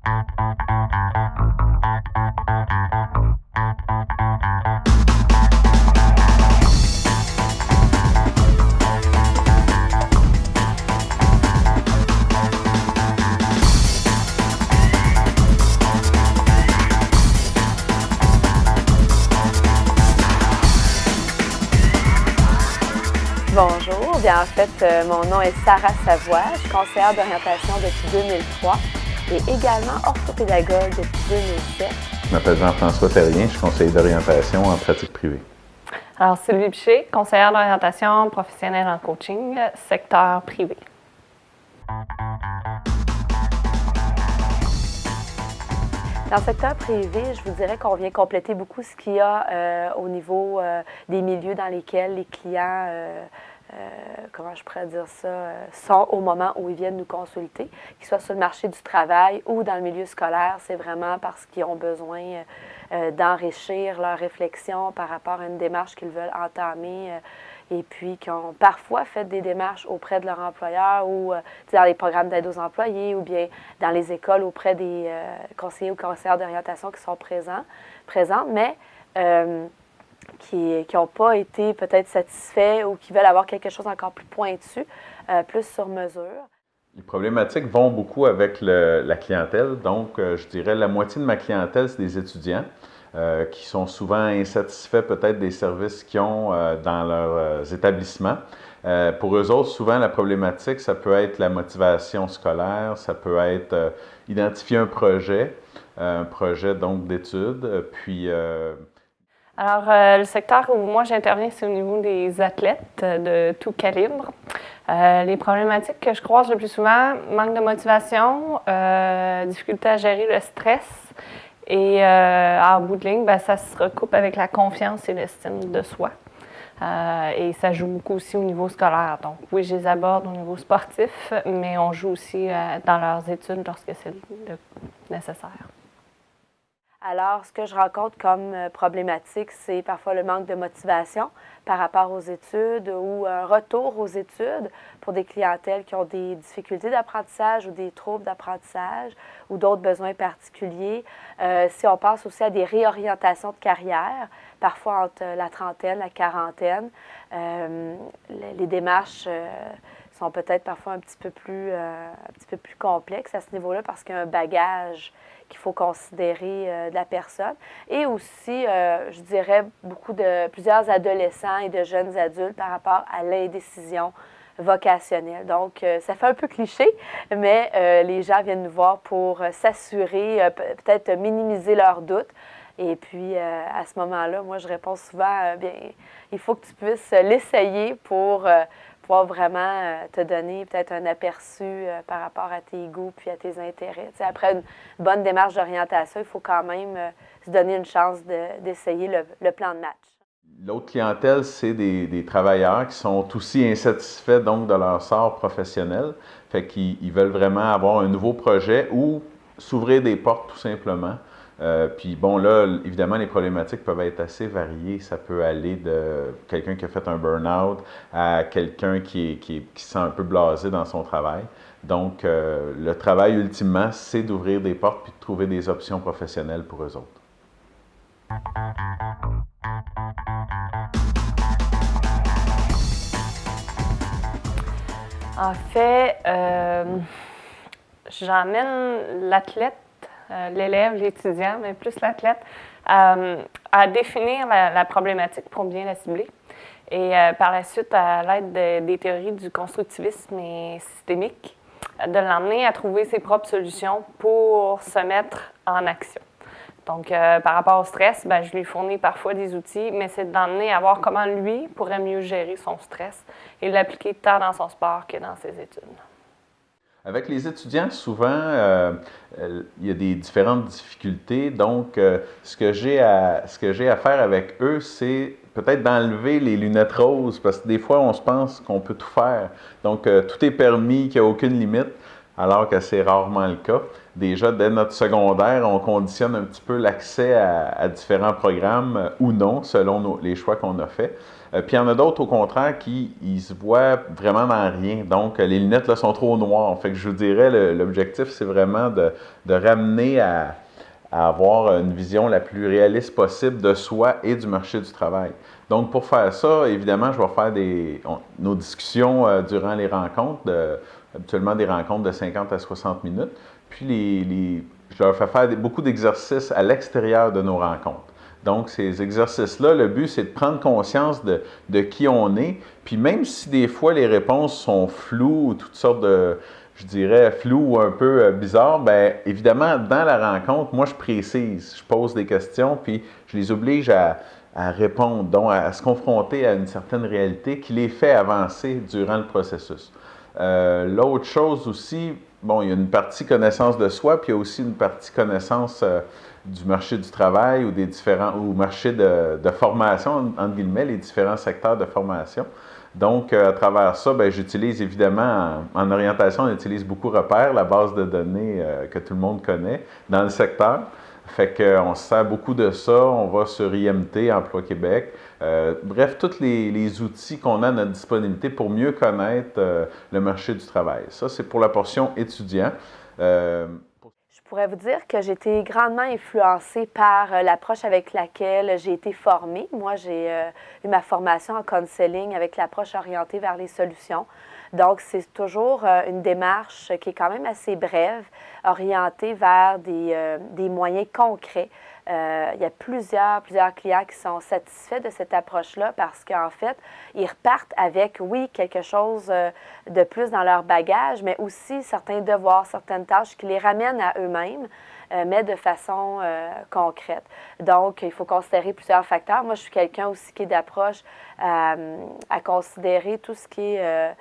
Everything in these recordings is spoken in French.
Bonjour, bien en fait, mon nom est Sarah Savoie, je suis conseillère d'orientation depuis 2003 et également orthopédagogue depuis 2007. Je m'appelle Jean-François Terrien, je suis conseiller d'orientation en pratique privée. Alors, Sylvie Piché, conseillère d'orientation professionnelle en coaching, secteur privé. Dans le secteur privé, je vous dirais qu'on vient compléter beaucoup ce qu'il y a au niveau des milieux dans lesquels les clients, comment je pourrais dire ça, sont au moment où ils viennent nous consulter, qu'ils soient sur le marché du travail ou dans le milieu scolaire. C'est vraiment parce qu'ils ont besoin d'enrichir leur réflexion par rapport à une démarche qu'ils veulent entamer et puis qui ont parfois fait des démarches auprès de leur employeur ou dans les programmes d'aide aux employés ou bien dans les écoles auprès des conseillers ou conseillères d'orientation qui sont présentes, mais qui n'ont pas été peut-être satisfaits ou qui veulent avoir quelque chose encore plus pointu, plus sur mesure. Les problématiques vont beaucoup avec la clientèle. Donc, je dirais la moitié de ma clientèle, c'est des étudiants qui sont souvent insatisfaits peut-être des services qu'ils ont dans leurs établissements. Pour eux autres, souvent, la problématique, ça peut être la motivation scolaire, ça peut être identifier un projet donc d'études, puis... Alors, le secteur où moi j'interviens, c'est au niveau des athlètes de tout calibre. Les problématiques que je croise le plus souvent, manque de motivation, difficulté à gérer le stress et en bout de ligne, ça se recoupe avec la confiance et l'estime de soi. Et ça joue beaucoup aussi au niveau scolaire. Donc oui, je les aborde au niveau sportif, mais on joue aussi dans leurs études lorsque c'est nécessaire. Alors, ce que je rencontre comme problématique, c'est parfois le manque de motivation par rapport aux études ou un retour aux études pour des clientèles qui ont des difficultés d'apprentissage ou des troubles d'apprentissage ou d'autres besoins particuliers. Si on pense aussi à des réorientations de carrière, parfois entre la trentaine, la quarantaine, les démarches sont peut-être parfois un petit peu plus complexes à ce niveau-là parce qu'il y a un bagage qu'il faut considérer de la personne. Et aussi, je dirais, plusieurs adolescents et de jeunes adultes par rapport à l'indécision vocationnelle. Donc, ça fait un peu cliché, mais les gens viennent nous voir pour s'assurer, peut-être minimiser leurs doutes. Et puis, à ce moment-là, moi, je réponds souvent, bien, il faut que tu puisses l'essayer pour pouvoir vraiment te donner peut-être un aperçu par rapport à tes goûts puis à tes intérêts. T'sais, après une bonne démarche d'orientation, il faut quand même se donner une chance d'essayer le plan de match. L'autre clientèle, c'est des travailleurs qui sont aussi insatisfaits donc de leur sort professionnel. Fait qu'ils veulent vraiment avoir un nouveau projet ou s'ouvrir des portes tout simplement. Puis bon, là, évidemment, les problématiques peuvent être assez variées. Ça peut aller de quelqu'un qui a fait un burn-out à quelqu'un qui se sent un peu blasé dans son travail. Donc, le travail, ultimement, c'est d'ouvrir des portes puis de trouver des options professionnelles pour eux autres. En fait, j'emmène l'athlète, l'élève, l'étudiant, mais plus l'athlète, à définir la problématique pour bien la cibler. Et par la suite, à l'aide des théories du constructivisme et systémique, de l'emmener à trouver ses propres solutions pour se mettre en action. Donc, par rapport au stress, je lui fournis parfois des outils, mais c'est d'emmener à voir comment lui pourrait mieux gérer son stress et l'appliquer tant dans son sport que dans ses études. Avec les étudiants, souvent, il y a des différentes difficultés. Donc, ce que j'ai à faire avec eux, c'est peut-être d'enlever les lunettes roses, parce que des fois, on se pense qu'on peut tout faire. Donc, tout est permis, qu'il n'y a aucune limite. alors que c'est rarement le cas. Déjà, dès notre secondaire, on conditionne un petit peu l'accès à différents programmes ou non, selon les choix qu'on a faits. Puis il y en a d'autres, au contraire, qui ils se voient vraiment dans rien. Donc, les lunettes là, sont trop noires. Fait que je vous dirais, l'objectif, c'est vraiment de ramener à avoir une vision la plus réaliste possible de soi et du marché du travail. Donc, pour faire ça, évidemment, je vais faire nos discussions durant les rencontres, habituellement des rencontres de 50 à 60 minutes. Puis, je leur fais faire beaucoup d'exercices à l'extérieur de nos rencontres. Donc, ces exercices-là, le but, c'est de prendre conscience de qui on est. Puis, même si des fois les réponses sont floues ou toutes sortes de, je dirais, floues ou un peu bizarres, bien, évidemment, dans la rencontre, moi, je précise, je pose des questions, puis je les oblige à répondre, donc à se confronter à une certaine réalité qui les fait avancer durant le processus. L'autre chose aussi, bon, il y a une partie connaissance de soi, puis il y a aussi une partie connaissance du marché du travail ou marché de formation, entre guillemets, les différents secteurs de formation. Donc, à travers ça, bien, j'utilise évidemment, en orientation, on utilise beaucoup Repère, la base de données que tout le monde connaît dans le secteur. Fait qu'on se sert beaucoup de ça, on va sur IMT, Emploi Québec. Bref, tous les outils qu'on a à notre disponibilité pour mieux connaître le marché du travail. Ça, c'est pour la portion étudiant. Je pourrais vous dire que j'ai été grandement influencée par l'approche avec laquelle j'ai été formée. Moi, j'ai eu ma formation en counseling avec l'approche orientée vers les solutions. Donc, c'est toujours une démarche qui est quand même assez brève, orientée vers des moyens concrets. Il y a plusieurs clients qui sont satisfaits de cette approche-là parce qu'en fait, ils repartent avec, oui, quelque chose de plus dans leur bagage, mais aussi certains devoirs, certaines tâches qui les ramènent à eux-mêmes, mais de façon concrète. Donc, il faut considérer plusieurs facteurs. Moi, je suis quelqu'un aussi qui est d'approche à considérer tout ce qui est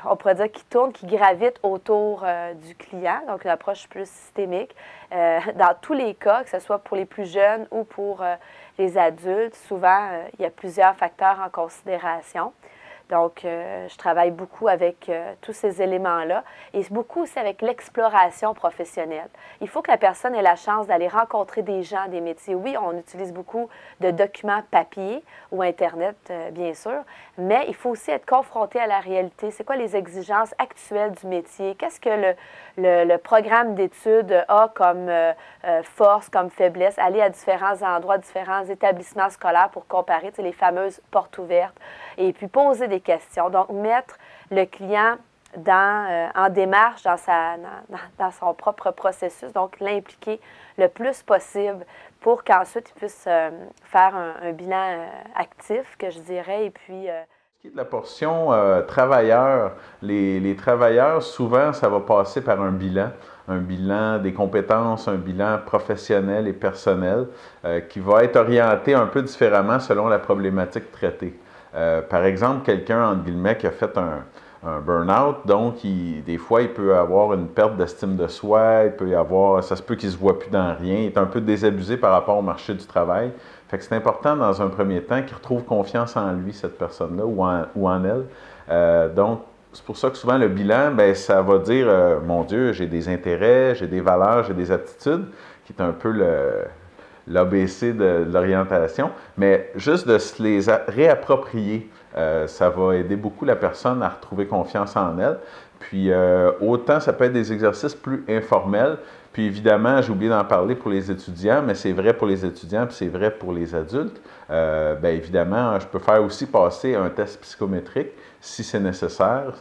on pourrait dire qui tourne, qui gravite autour du client, donc une approche plus systémique. Dans tous les cas, que ce soit pour les plus jeunes ou pour les adultes, souvent, il y a plusieurs facteurs en considération. Donc, je travaille beaucoup avec tous ces éléments-là et beaucoup aussi avec l'exploration professionnelle. Il faut que la personne ait la chance d'aller rencontrer des gens, des métiers. Oui, on utilise beaucoup de documents papier ou Internet, bien sûr, mais il faut aussi être confronté à la réalité. C'est quoi les exigences actuelles du métier? Qu'est-ce que le programme d'études a comme force, comme faiblesse? Aller à différents endroits, différents établissements scolaires pour comparer les fameuses portes ouvertes et puis poser des questions. Donc, mettre le client en démarche dans son propre processus, donc l'impliquer le plus possible pour qu'ensuite il puisse faire un bilan actif, que je dirais, et puis... Ce qui est de la portion travailleurs, les travailleurs, souvent, ça va passer par un bilan des compétences, un bilan professionnel et personnel qui va être orienté un peu différemment selon la problématique traitée. Par exemple, quelqu'un, entre guillemets, qui a fait un burn-out, donc des fois, il peut avoir une perte d'estime de soi, ça se peut qu'il ne se voit plus dans rien, il est un peu désabusé par rapport au marché du travail. Fait que c'est important, dans un premier temps, qu'il retrouve confiance en lui, cette personne-là, ou en elle. Donc, c'est pour ça que souvent, le bilan, bien, ça va dire, mon Dieu, j'ai des intérêts, j'ai des valeurs, j'ai des aptitudes, qui est un peu l'ABC de l'orientation, mais juste de se les réapproprier, ça va aider beaucoup la personne à retrouver confiance en elle. Puis autant ça peut être des exercices plus informels, puis évidemment, j'ai oublié d'en parler pour les étudiants, mais c'est vrai pour les étudiants, puis c'est vrai pour les adultes. Bien évidemment, je peux faire aussi passer un test psychométrique si c'est nécessaire.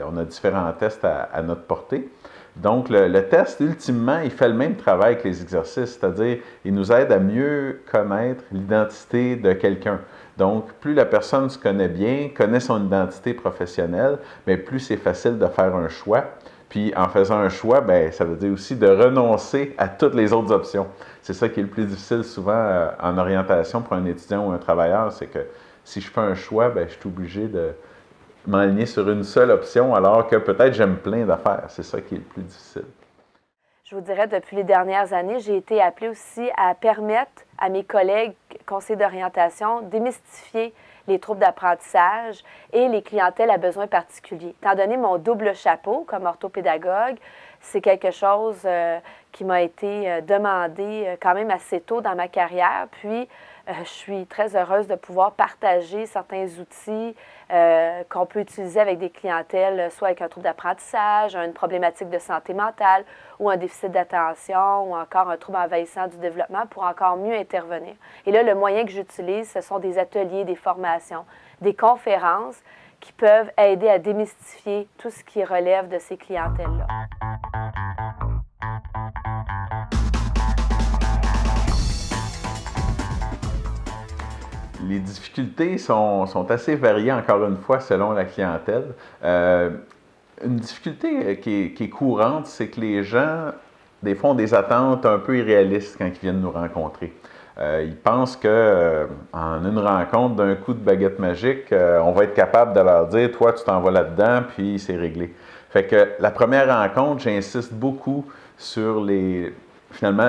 On a différents tests à notre portée. Donc, le test, ultimement, il fait le même travail que les exercices, c'est-à-dire, il nous aide à mieux connaître l'identité de quelqu'un. Donc, plus la personne se connaît bien, connaît son identité professionnelle, bien, plus c'est facile de faire un choix. Puis, en faisant un choix, bien, ça veut dire aussi de renoncer à toutes les autres options. C'est ça qui est le plus difficile souvent en orientation pour un étudiant ou un travailleur, c'est que si je fais un choix, bien, je suis obligé de m'aligner sur une seule option, alors que peut-être j'aime plein d'affaires. C'est ça qui est le plus difficile. Je vous dirais, depuis les dernières années, j'ai été appelée aussi à permettre à mes collègues conseillers d'orientation démystifier les troubles d'apprentissage et les clientèles à besoins particuliers. Étant donné mon double chapeau comme orthopédagogue, c'est quelque chose qui m'a été demandé quand même assez tôt dans ma carrière. Puis, je suis très heureuse de pouvoir partager certains outils qu'on peut utiliser avec des clientèles, soit avec un trouble d'apprentissage, une problématique de santé mentale ou un déficit d'attention ou encore un trouble envahissant du développement pour encore mieux intervenir. Et là, le moyen que j'utilise, ce sont des ateliers, des formations, des conférences qui peuvent aider à démystifier tout ce qui relève de ces clientèles-là. Les difficultés sont assez variées, encore une fois, selon la clientèle. Une difficulté qui est courante, c'est que les gens, des fois, ont des attentes un peu irréalistes quand ils viennent nous rencontrer. Ils pensent qu'en une rencontre, d'un coup de baguette magique, on va être capable de leur dire « Toi, tu t'en vas là-dedans, puis c'est réglé ». Fait que la première rencontre, j'insiste beaucoup sur finalement,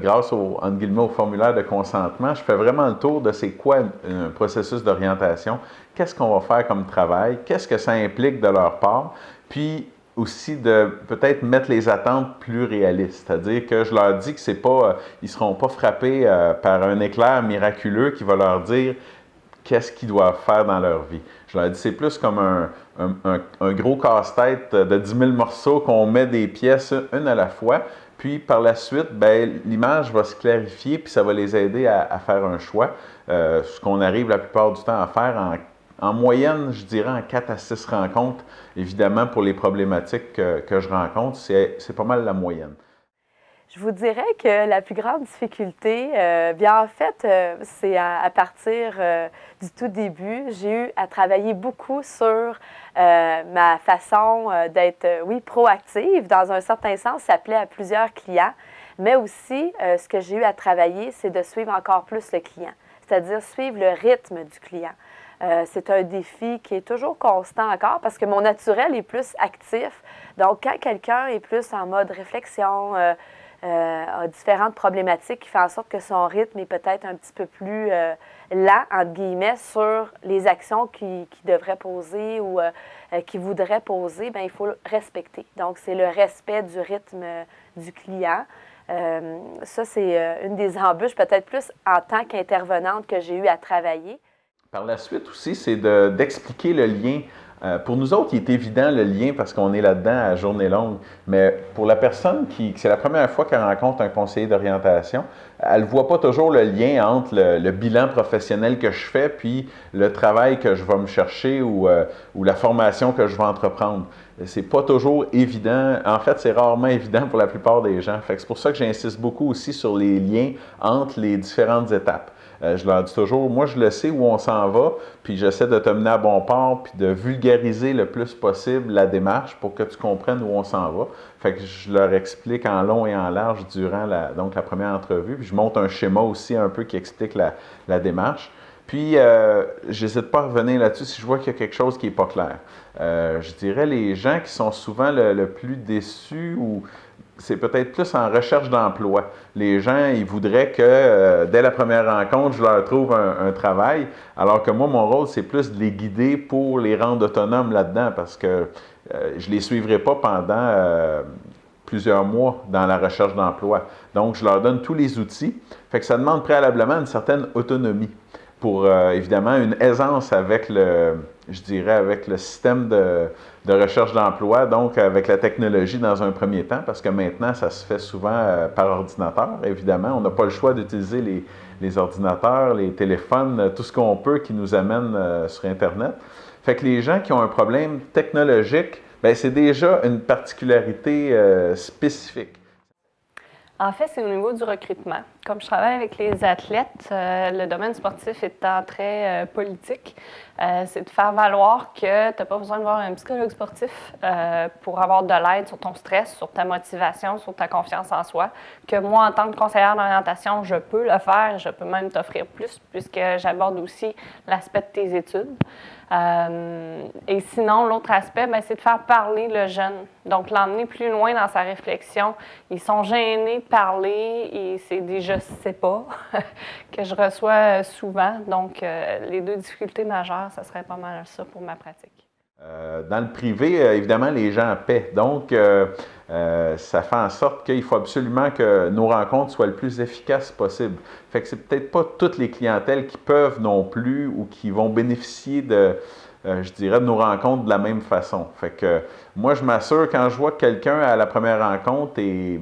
grâce entre guillemets, au formulaire de consentement, je fais vraiment le tour de c'est quoi un processus d'orientation, qu'est-ce qu'on va faire comme travail, qu'est-ce que ça implique de leur part, puis aussi de peut-être mettre les attentes plus réalistes. C'est-à-dire que je leur dis que c'est pas, ils ne seront pas frappés par un éclair miraculeux qui va leur dire qu'est-ce qu'ils doivent faire dans leur vie. Je leur dis c'est plus comme un gros casse-tête de 10 000 morceaux qu'on met des pièces une à la fois. Puis par la suite, ben, l'image va se clarifier puis ça va les aider à faire un choix. Ce qu'on arrive la plupart du temps à faire en moyenne, je dirais en 4 à 6 rencontres. Évidemment, pour les problématiques que je rencontre, c'est pas mal la moyenne. Je vous dirais que la plus grande difficulté, bien en fait, c'est à partir du tout début. J'ai eu à travailler beaucoup sur ma façon d'être, oui, proactive. Dans un certain sens, ça plaît à plusieurs clients. Mais aussi, ce que j'ai eu à travailler, c'est de suivre encore plus le client, c'est-à-dire suivre le rythme du client. C'est un défi qui est toujours constant encore parce que mon naturel est plus actif. Donc, quand quelqu'un est plus en mode réflexion, a différentes problématiques qui font en sorte que son rythme est peut-être un petit peu plus lent, entre guillemets, sur les actions qu'il devrait poser ou qu'il voudrait poser, bien, il faut le respecter. Donc, c'est le respect du rythme du client. Ça, c'est une des embûches, peut-être plus en tant qu'intervenante que j'ai eu à travailler. Par la suite aussi, c'est d'expliquer le lien. Pour nous autres, il est évident le lien parce qu'on est là-dedans à journée longue. Mais pour la personne qui c'est la première fois qu'elle rencontre un conseiller d'orientation, elle ne voit pas toujours le lien entre le bilan professionnel que je fais puis le travail que je vais me chercher ou la formation que je vais entreprendre. C'est pas toujours évident. En fait, c'est rarement évident pour la plupart des gens. Fait que c'est pour ça que j'insiste beaucoup aussi sur les liens entre les différentes étapes. Je leur dis toujours, moi je le sais où on s'en va, puis j'essaie de te mener à bon port, puis de vulgariser le plus possible la démarche pour que tu comprennes où on s'en va. Fait que je leur explique en long et en large durant la première entrevue, puis je monte un schéma aussi un peu qui explique la démarche. Puis, j'hésite pas à revenir là-dessus si je vois qu'il y a quelque chose qui n'est pas clair. Je dirais les gens qui sont souvent le plus déçus ou c'est peut-être plus en recherche d'emploi. Les gens, ils voudraient que dès la première rencontre, je leur trouve un travail, alors que moi, mon rôle, c'est plus de les guider pour les rendre autonomes là-dedans parce que je ne les suivrai pas pendant plusieurs mois dans la recherche d'emploi. Donc, je leur donne tous les outils. Fait que ça demande préalablement une certaine autonomie pour, évidemment, une aisance avec avec le système de recherche d'emploi, donc avec la technologie dans un premier temps, parce que maintenant, ça se fait souvent par ordinateur, évidemment. On n'a pas le choix d'utiliser les ordinateurs, les téléphones, tout ce qu'on peut qui nous amène sur Internet. Fait que les gens qui ont un problème technologique, bien, c'est déjà une particularité spécifique. En fait, c'est au niveau du recrutement. Comme je travaille avec les athlètes, le domaine sportif étant très politique, c'est de faire valoir que tu n'as pas besoin de voir un psychologue sportif pour avoir de l'aide sur ton stress, sur ta motivation, sur ta confiance en soi. Que moi, en tant que conseillère d'orientation, je peux le faire, je peux même t'offrir plus puisque j'aborde aussi l'aspect de tes études. Et sinon, l'autre aspect, bien, c'est de faire parler le jeune. Donc, l'emmener plus loin dans sa réflexion. Ils sont gênés de parler et c'est des « je sais pas » que je reçois souvent. Donc, les deux difficultés majeures, ça serait pas mal ça pour ma pratique. Dans le privé, évidemment, les gens paient. Donc, ça fait en sorte qu'il faut absolument que nos rencontres soient le plus efficaces possible. Fait que c'est peut-être pas toutes les clientèles qui peuvent non plus ou qui vont bénéficier je dirais, de nos rencontres de la même façon. Fait que moi, je m'assure quand je vois que quelqu'un à la première rencontre il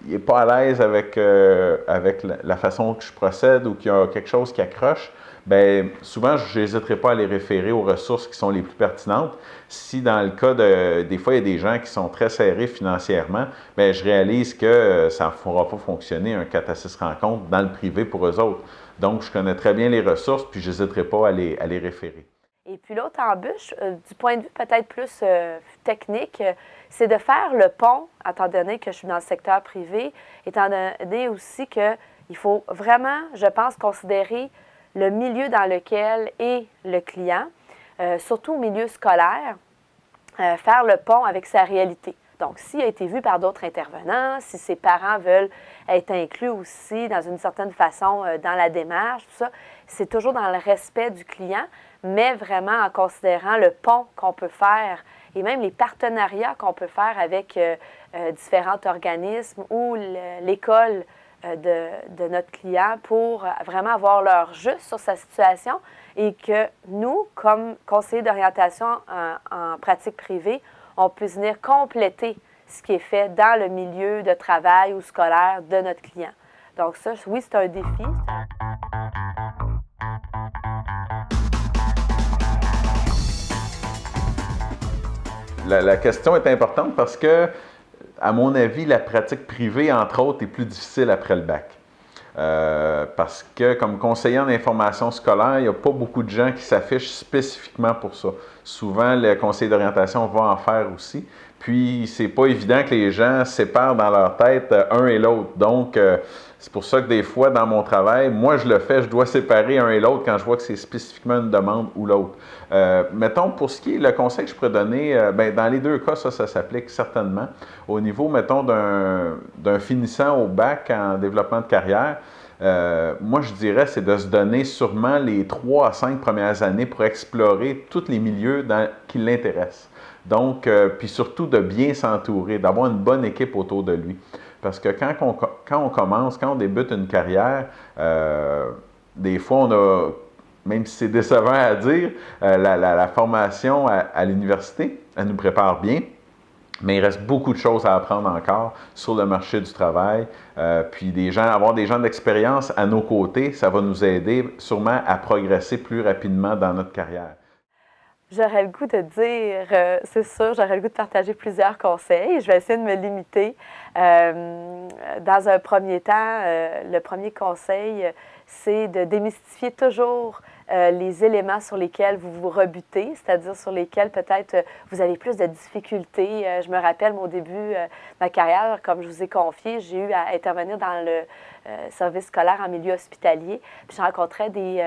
n'est pas à l'aise avec la façon que je procède ou qu'il y a quelque chose qui accroche, bien, souvent, je n'hésiterai pas à les référer aux ressources qui sont les plus pertinentes. Si dans le cas des fois, il y a des gens qui sont très serrés financièrement, bien, je réalise que ça ne fera pas fonctionner un 4 à 6 rencontres dans le privé pour eux autres. Donc, je connais très bien les ressources, puis je n'hésiterai pas à les référer. Et puis l'autre embûche, du point de vue peut-être plus technique, c'est de faire le pont, étant donné que je suis dans le secteur privé, étant donné aussi qu'il faut vraiment, je pense, considérer le milieu dans lequel est le client, surtout au milieu scolaire, faire le pont avec sa réalité. Donc, s'il a été vu par d'autres intervenants, si ses parents veulent être inclus aussi dans une certaine façon dans la démarche, tout ça, c'est toujours dans le respect du client, mais vraiment en considérant le pont qu'on peut faire et même les partenariats qu'on peut faire avec différents organismes ou l'école de notre client pour vraiment avoir l'heure juste sur sa situation et que nous, comme conseillers d'orientation en pratique privée, on puisse venir compléter ce qui est fait dans le milieu de travail ou scolaire de notre client. Donc ça, oui, c'est un défi. La question est importante parce que, à mon avis, la pratique privée, entre autres, est plus difficile après le bac. Parce que, comme conseiller en information scolaire, il n'y a pas beaucoup de gens qui s'affichent spécifiquement pour ça. Souvent, le conseiller d'orientation va en faire aussi. Puis, c'est pas évident que les gens séparent dans leur tête un et l'autre. Donc, c'est pour ça que des fois, dans mon travail, moi, je le fais, je dois séparer un et l'autre quand je vois que c'est spécifiquement une demande ou l'autre. Mettons, pour ce qui est le conseil que je pourrais donner, ben, dans les deux cas, ça s'applique certainement. Au niveau, mettons, d'un finissant au bac en développement de carrière, moi, je dirais, c'est de se donner sûrement les 3 à 5 premières années pour explorer tous les milieux qui l'intéressent. Donc, puis surtout de bien s'entourer, d'avoir une bonne équipe autour de lui. Parce que quand on commence, quand on débute une carrière, des fois, on a, même si c'est décevant à dire, la formation à l'université, elle nous prépare bien. Mais il reste beaucoup de choses à apprendre encore sur le marché du travail. Puis avoir des gens d'expérience à nos côtés, ça va nous aider sûrement à progresser plus rapidement dans notre carrière. J'aurais le goût de dire, c'est sûr, j'aurais le goût de partager plusieurs conseils. Je vais essayer de me limiter. Dans un premier temps, le premier conseil, c'est de démystifier toujours les éléments sur lesquels vous vous rebutez, c'est-à-dire sur lesquels peut-être vous avez plus de difficultés. Je me rappelle, au début de ma carrière, comme je vous ai confié, j'ai eu à intervenir dans le service scolaire en milieu hospitalier. Puis je rencontrais des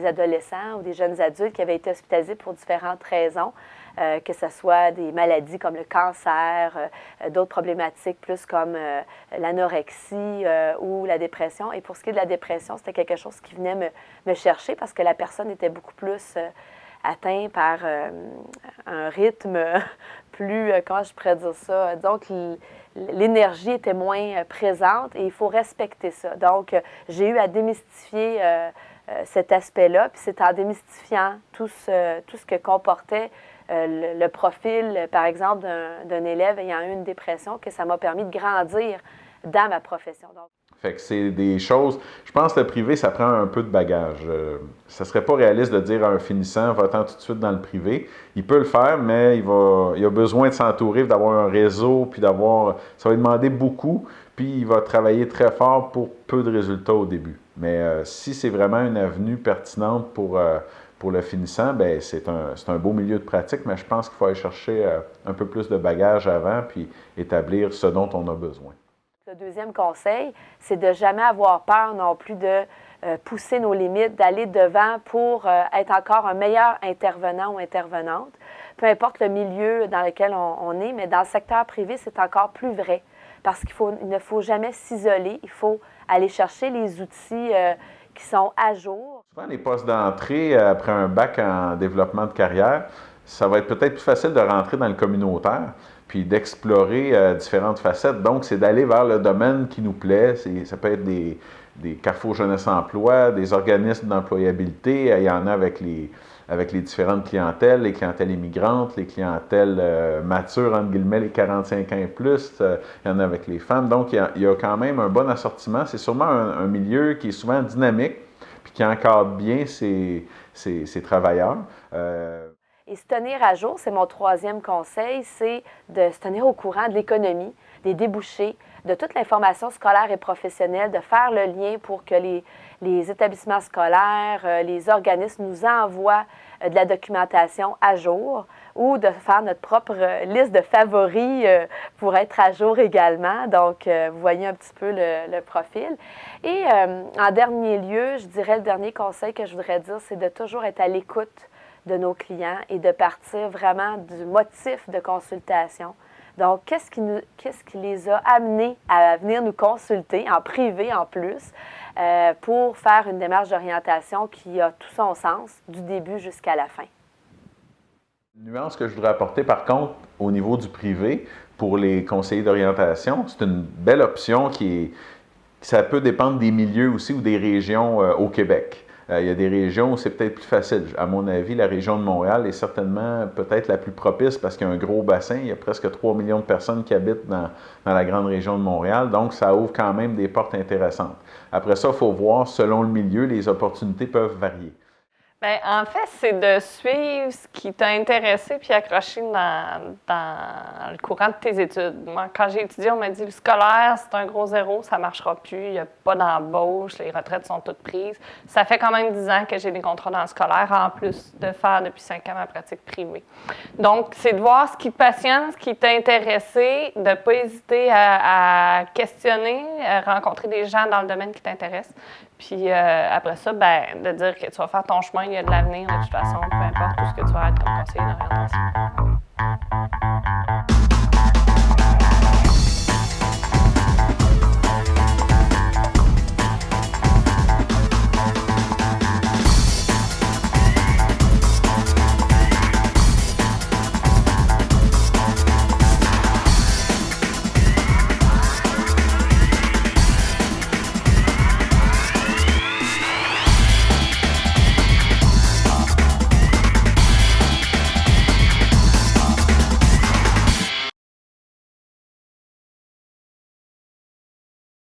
adolescents ou des jeunes adultes qui avaient été hospitalisés pour différentes raisons, que ce soit des maladies comme le cancer, d'autres problématiques plus comme l'anorexie ou la dépression. Et pour ce qui est de la dépression, c'était quelque chose qui venait me chercher parce que la personne était beaucoup plus atteinte par un rythme plus, comment je pourrais dire ça, donc l'énergie était moins présente et il faut respecter ça. Donc, j'ai eu à démystifier cet aspect-là, puis c'est en démystifiant tout ce que comportait le profil, par exemple, d'un élève ayant eu une dépression, que ça m'a permis de grandir dans ma profession. Donc, fait que c'est des choses... Je pense que le privé, ça prend un peu de bagage. Ça serait pas réaliste de dire à un finissant, va-t'en tout de suite dans le privé. Il peut le faire, mais il a besoin de s'entourer, d'avoir un réseau, puis d'avoir... Ça va lui demander beaucoup, puis il va travailler très fort pour peu de résultats au début. Mais si c'est vraiment une avenue pertinente pour le finissant, bien, c'est un beau milieu de pratique, mais je pense qu'il faut aller chercher un peu plus de bagage avant, puis établir ce dont on a besoin. Le deuxième conseil, c'est de jamais avoir peur non plus de pousser nos limites, d'aller devant pour être encore un meilleur intervenant ou intervenante. Peu importe le milieu dans lequel on est, mais dans le secteur privé, c'est encore plus vrai parce qu'il ne faut jamais s'isoler. Il faut aller chercher les outils qui sont à jour. Souvent, les postes d'entrée après un bac en développement de carrière, ça va être peut-être plus facile de rentrer dans le communautaire puis d'explorer différentes facettes. Donc, c'est d'aller vers le domaine qui nous plaît. Ça peut être des Carrefour Jeunesse Emploi, des organismes d'employabilité. Il y en a avec les différentes clientèles, les clientèles immigrantes, les clientèles matures, entre guillemets, les 45 ans et plus. Il y en a avec les femmes. Donc, il y a quand même un bon assortiment. C'est sûrement un milieu qui est souvent dynamique puis qui encadre bien ces travailleurs. Et se tenir à jour, c'est mon troisième conseil, c'est de se tenir au courant de l'économie, des débouchés, de toute l'information scolaire et professionnelle, de faire le lien pour que les établissements scolaires, les organismes nous envoient de la documentation à jour ou de faire notre propre liste de favoris pour être à jour également. Donc, vous voyez un petit peu le profil. Et en dernier lieu, je dirais le dernier conseil que je voudrais dire, c'est de toujours être à l'écoute de nos clients et de partir vraiment du motif de consultation. Donc, qu'est-ce qui les a amenés à venir nous consulter, en privé en plus, pour faire une démarche d'orientation qui a tout son sens, du début jusqu'à la fin. Une nuance que je voudrais apporter, par contre, au niveau du privé, pour les conseillers d'orientation, c'est une belle option ça peut dépendre des milieux aussi ou des régions au Québec. Il y a des régions où c'est peut-être plus facile. À mon avis, la région de Montréal est certainement peut-être la plus propice parce qu'il y a un gros bassin. Il y a presque 3 millions de personnes qui habitent dans la grande région de Montréal. Donc, ça ouvre quand même des portes intéressantes. Après ça, il faut voir, selon le milieu, les opportunités peuvent varier. Bien, en fait, c'est de suivre ce qui t'a intéressé puis accroché dans le courant de tes études. Moi, quand j'ai étudié, on m'a dit le scolaire, c'est un gros zéro, ça ne marchera plus, il n'y a pas d'embauche, les retraites sont toutes prises. Ça fait quand même 10 ans que j'ai des contrats dans le scolaire, en plus de faire depuis 5 ans ma pratique privée. Donc, c'est de voir ce qui te passionne, ce qui t'a intéressé, de ne pas hésiter à questionner, à rencontrer des gens dans le domaine qui t'intéresse. Puis après ça, ben, de dire que tu vas faire ton chemin, il y a de l'avenir de toute façon, peu importe tout ce que tu vas être comme conseiller d'orientation.